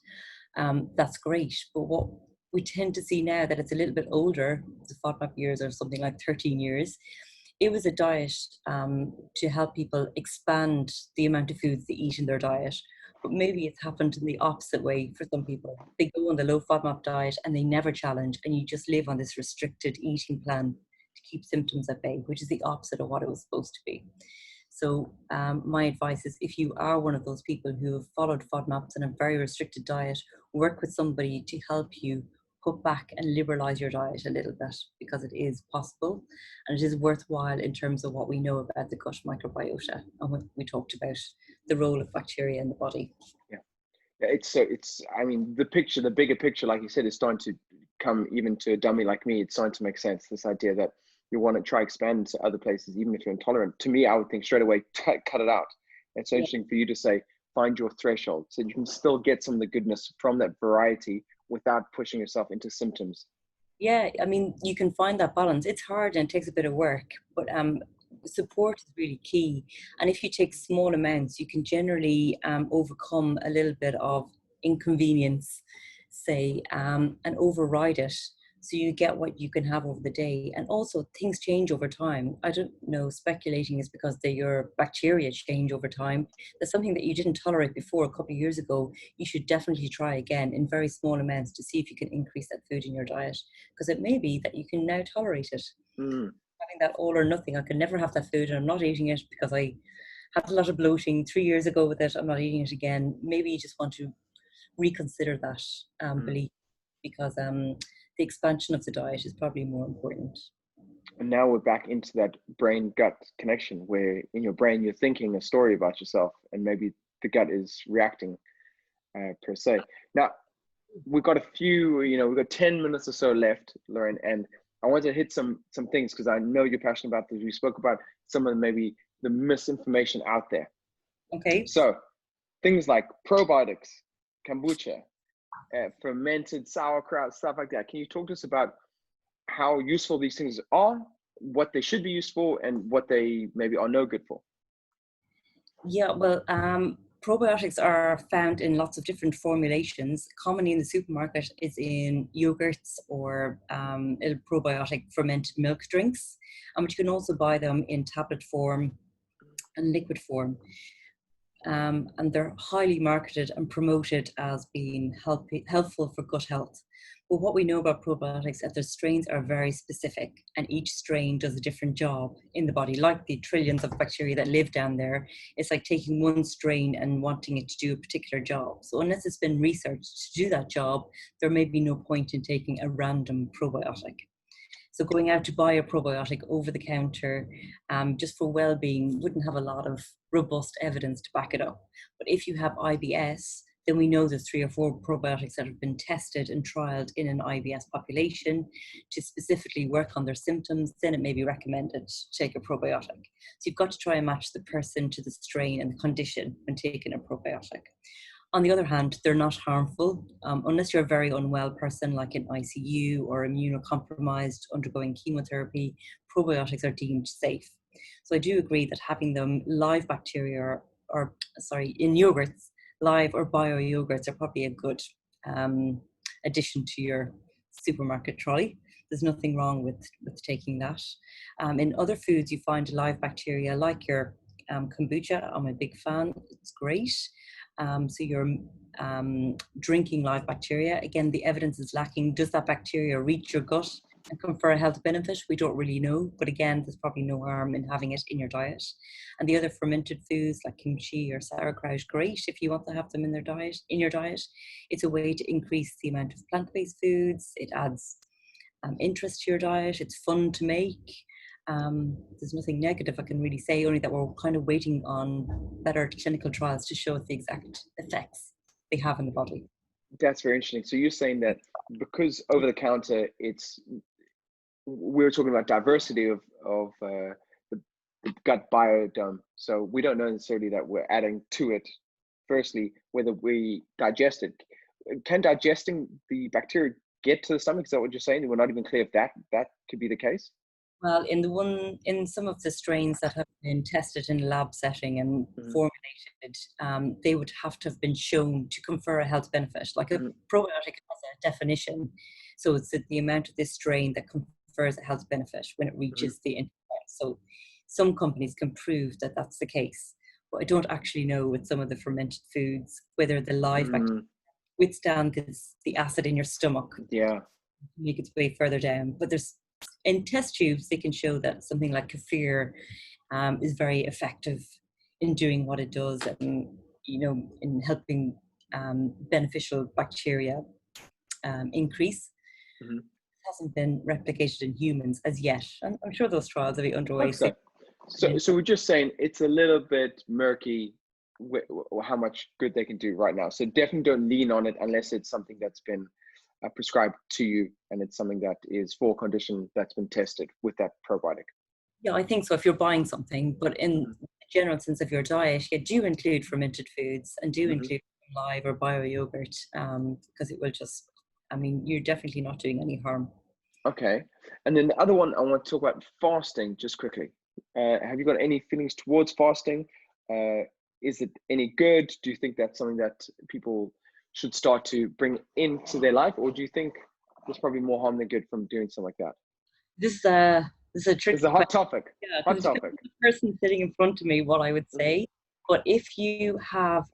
that's great. But what we tend to see now that it's a little bit older, the FODMAP years are something like 13 years, it was a diet to help people expand the amount of foods they eat in their diet. But maybe it's happened in the opposite way for some people. They go on the low FODMAP diet and they never challenge, and you just live on this restricted eating plan to keep symptoms at bay, which is the opposite of what it was supposed to be. So my advice is, if you are one of those people who have followed FODMAPs and a very restricted diet, work with somebody to help you cut back and liberalize your diet a little bit, because it is possible and it is worthwhile in terms of what we know about the gut microbiota and what we talked about, the role of bacteria in the body. Yeah. I mean, the bigger picture, like you said, is starting to come even to a dummy like me. It's starting to make sense. This idea that you want to try expand to other places, even if you're intolerant. To me, I would think straight away, cut it out. It's interesting for you to say, find your threshold, so you can still get some of the goodness from that variety without pushing yourself into symptoms. Yeah, I mean, you can find that balance. It's hard and it takes a bit of work, but support is really key. And if you take small amounts, you can generally overcome a little bit of inconvenience, say, and override it. So you get what you can have over the day. And also, things change over time. I don't know, speculating is because your bacteria change over time. There's something that you didn't tolerate before a couple of years ago. You should definitely try again in very small amounts to see if you can increase that food in your diet. Because it may be that you can now tolerate it. Having that all or nothing, I can never have that food and I'm not eating it because I had a lot of bloating 3 years ago with it, I'm not eating it again. Maybe you just want to reconsider that belief, because the expansion of the diet is probably more important. And now we're back into that brain gut connection, where in your brain you're thinking a story about yourself and maybe the gut is reacting per se. Now, we've got a few, we've got 10 minutes or so left, Lorraine, and I want to hit some things because I know you're passionate about this. We spoke about some of maybe the misinformation out there. Okay. So things like probiotics, kombucha, fermented sauerkraut, stuff like that. Can you talk to us about how useful these things are, what they should be used for, and what they maybe are no good for? Yeah, well, probiotics are found in lots of different formulations. Commonly in the supermarket is in yogurts or probiotic fermented milk drinks. But you can also buy them in tablet form and liquid form. And they're highly marketed and promoted as being helpful for gut health. But what we know about probiotics is that their strains are very specific, and each strain does a different job in the body. Like the trillions of bacteria that live down there, it's like taking one strain and wanting it to do a particular job. So unless it's been researched to do that job, there may be no point in taking a random probiotic. So going out to buy a probiotic over the counter, just for well-being, wouldn't have a lot of robust evidence to back it up. But if you have IBS, then we know there's 3 or 4 probiotics that have been tested and trialed in an IBS population to specifically work on their symptoms. Then it may be recommended to take a probiotic. So you've got to try and match the person to the strain and the condition when taking a probiotic. On the other hand, they're not harmful unless you're a very unwell person like in ICU or immunocompromised undergoing chemotherapy. Probiotics are deemed safe. So I do agree that having them live bacteria in yogurts, live or bio yogurts are probably a good addition to your supermarket trolley. There's nothing wrong with taking that. In other foods, you find live bacteria like your kombucha. I'm a big fan. It's great. So you're drinking live bacteria. Again, the evidence is lacking. Does that bacteria reach your gut and confer a health benefit? We don't really know. But again, there's probably no harm in having it in your diet. And the other fermented foods like kimchi or sauerkraut, great if you want to have them in your diet. It's a way to increase the amount of plant-based foods. It adds interest to your diet. It's fun to make. There's nothing negative I can really say, only that we're kind of waiting on better clinical trials to show us the exact effects they have in the body. That's very interesting. So you're saying that because over the counter, we're talking about diversity of the gut biome. So we don't know necessarily that we're adding to it. Firstly, whether we digest it, can digesting the bacteria get to the stomach? Is that what you're saying? We're not even clear if that could be the case. Well, in some of the strains that have been tested in a lab setting and formulated, they would have to have been shown to confer a health benefit. Like a probiotic has a definition, so it's the amount of this strain that confers a health benefit when it reaches the intestine. So some companies can prove that that's the case, but I don't actually know with some of the fermented foods whether the live bacteria withstand the acid in your stomach. Yeah, make its way further down. But there's in test tubes, they can show that something like kefir is very effective in doing what it does, and in helping beneficial bacteria increase. It hasn't been replicated in humans as yet, and I'm sure those trials will be underway. Okay. So we're just saying it's a little bit murky how much good they can do right now. So definitely don't lean on it unless it's something that's been prescribed to you and it's something that is for a condition that's been tested with that probiotic. Yeah, I think so. If you're buying something, but in the general sense of your diet, do include fermented foods and do include live or bio yogurt because it will just, you're definitely not doing any harm. Okay. And then the other one I want to talk about, fasting, just quickly. Have you got any feelings towards fasting? Is it any good? Do you think that's something that people should start to bring into their life, or do you think there's probably more harm than good from doing something like that? This is a tricky It's a hot topic. Yeah, hot topic. The person sitting in front of me, what I would say. But if you have,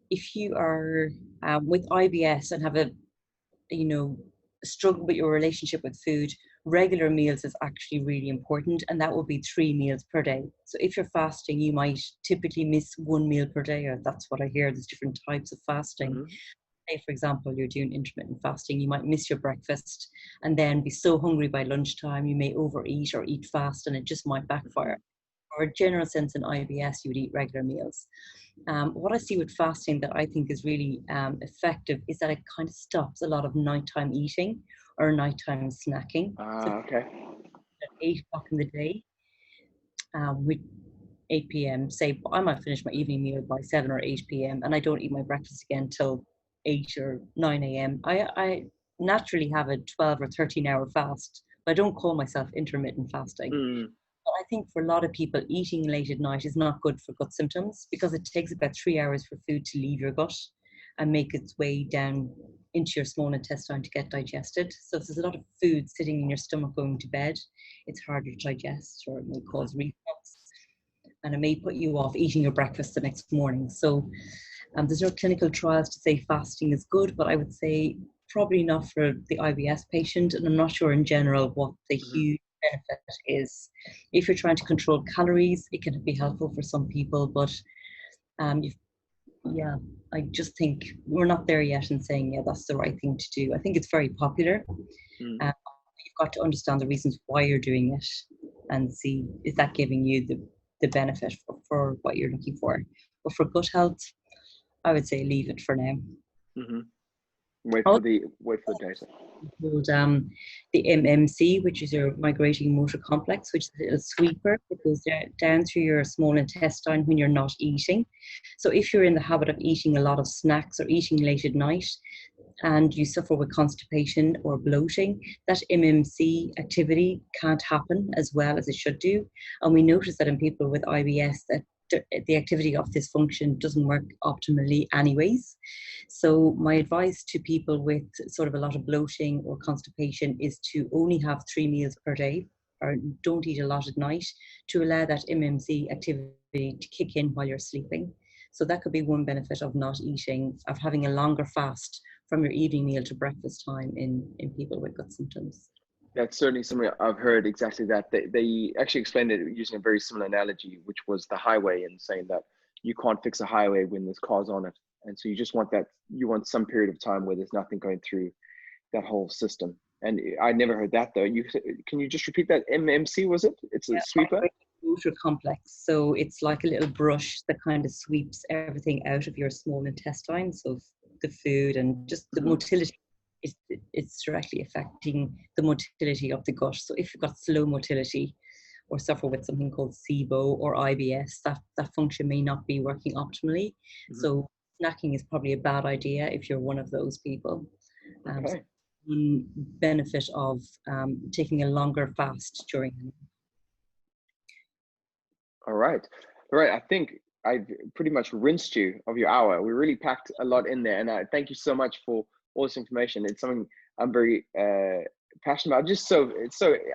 if you are with IBS and have a struggle with your relationship with food, regular meals is actually really important, and that will be 3 meals per day. So if you're fasting, you might typically miss 1 meal per day, or that's what I hear. There's different types of fasting. Say, for example, you're doing intermittent fasting, you might miss your breakfast and then be so hungry by lunchtime, you may overeat or eat fast, and it just might backfire. or a general sense in IBS, you would eat regular meals. What I see with fasting that I think is really effective is that it kind of stops a lot of nighttime eating or nighttime snacking. So Okay. at 8 o'clock in the day, with 8 p.m., say I might finish my evening meal by 7 or 8 p.m. and I don't eat my breakfast again till 8 or 9 a.m. I naturally have a 12 or 13-hour fast. I don't call myself intermittent fasting. Mm. But I think for a lot of people, eating late at night is not good for gut symptoms because it takes about 3 hours for food to leave your gut and make its way down into your small intestine to get digested. So if there's a lot of food sitting in your stomach going to bed, it's harder to digest, or it may cause reflux, and it may put you off eating your breakfast the next morning. So there's no clinical trials to say fasting is good, but I would say probably not for the IBS patient, and I'm not sure in general what the huge benefit is. If you're trying to control calories, it can be helpful for some people, but yeah, I just think we're not there yet in saying, yeah, that's the right thing to do. I think it's very popular. Mm. You've got to understand the reasons why you're doing it and see, is that giving you the benefit for what you're looking for. But for gut health, I would say leave it for now. Mm-hmm. Wait Also, for the data. called the MMC, which is your migrating motor complex, which is a sweeper that goes down through your small intestine when you're not eating. So if you're in the habit of eating a lot of snacks or eating late at night, and you suffer with constipation or bloating, that MMC activity can't happen as well as it should do. And we notice that in people with IBS that the activity of this function doesn't work optimally anyways. So my advice to people with sort of a lot of bloating or constipation is to only have 3 meals per day, or don't eat a lot at night, to allow that MMC activity to kick in while you're sleeping. So that could be one benefit of not eating, of having a longer fast from your evening meal to breakfast time in people with gut symptoms. That's certainly something I've heard exactly that. They actually explained it using a very similar analogy, which was the highway, and saying that you can't fix a highway when there's cars on it. And so you just want you want some period of time where there's nothing going through that whole system. And I never heard that though. Can you just repeat that? MMC, was it? It's a sweeper? Motor complex. So it's like a little brush that kind of sweeps everything out of your small intestine. So the food and just the motility, it's directly affecting the motility of the gut. So if you've got slow motility or suffer with something called SIBO or IBS, that function may not be working optimally. So snacking is probably a bad idea if you're one of those people. Okay. One benefit of taking a longer fast during the night. All right. I think I've pretty much rinsed you of your hour. We really packed a lot in there, and I thank you so much for all this information. It's something I'm very passionate about.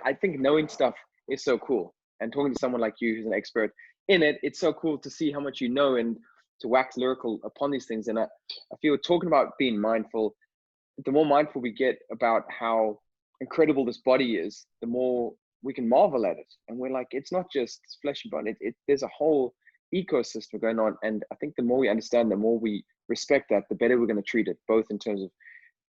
I think knowing stuff is so cool, and talking to someone like you who's an expert in it, it's so cool to see how much you know and to wax lyrical upon these things. And I feel talking about being mindful, the more mindful we get about how incredible this body is, the more we can marvel at it. And we're like, it's not just flesh and bone. There's a whole ecosystem going on. And I think the more we understand, the more we respect that, the better we're going to treat it, both in terms of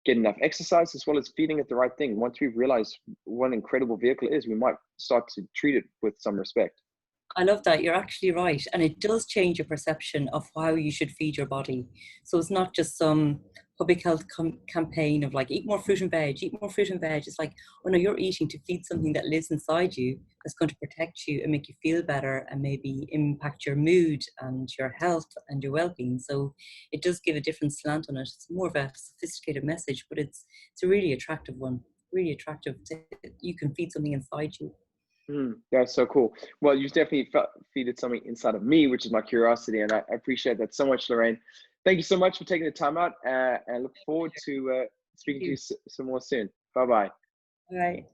getting enough exercise as well as feeding it the right thing. Once we realize what an incredible vehicle it is, we might start to treat it with some respect. I love that. You're actually right. And it does change your perception of how you should feed your body. So it's not just some public health campaign of like, eat more fruit and veg, eat more fruit and veg. It's like, oh no, you're eating to feed something that lives inside you that's going to protect you and make you feel better and maybe impact your mood and your health and your well-being. So it does give a different slant on it. It's more of a sophisticated message, but it's a really attractive one. Really attractive. You can feed something inside you. That's so cool. Well, you definitely feeded something inside of me, which is my curiosity, and I appreciate that so much, Lorraine. Thank you so much for taking the time out, and look forward to speaking to you some more soon. Bye-bye. All right.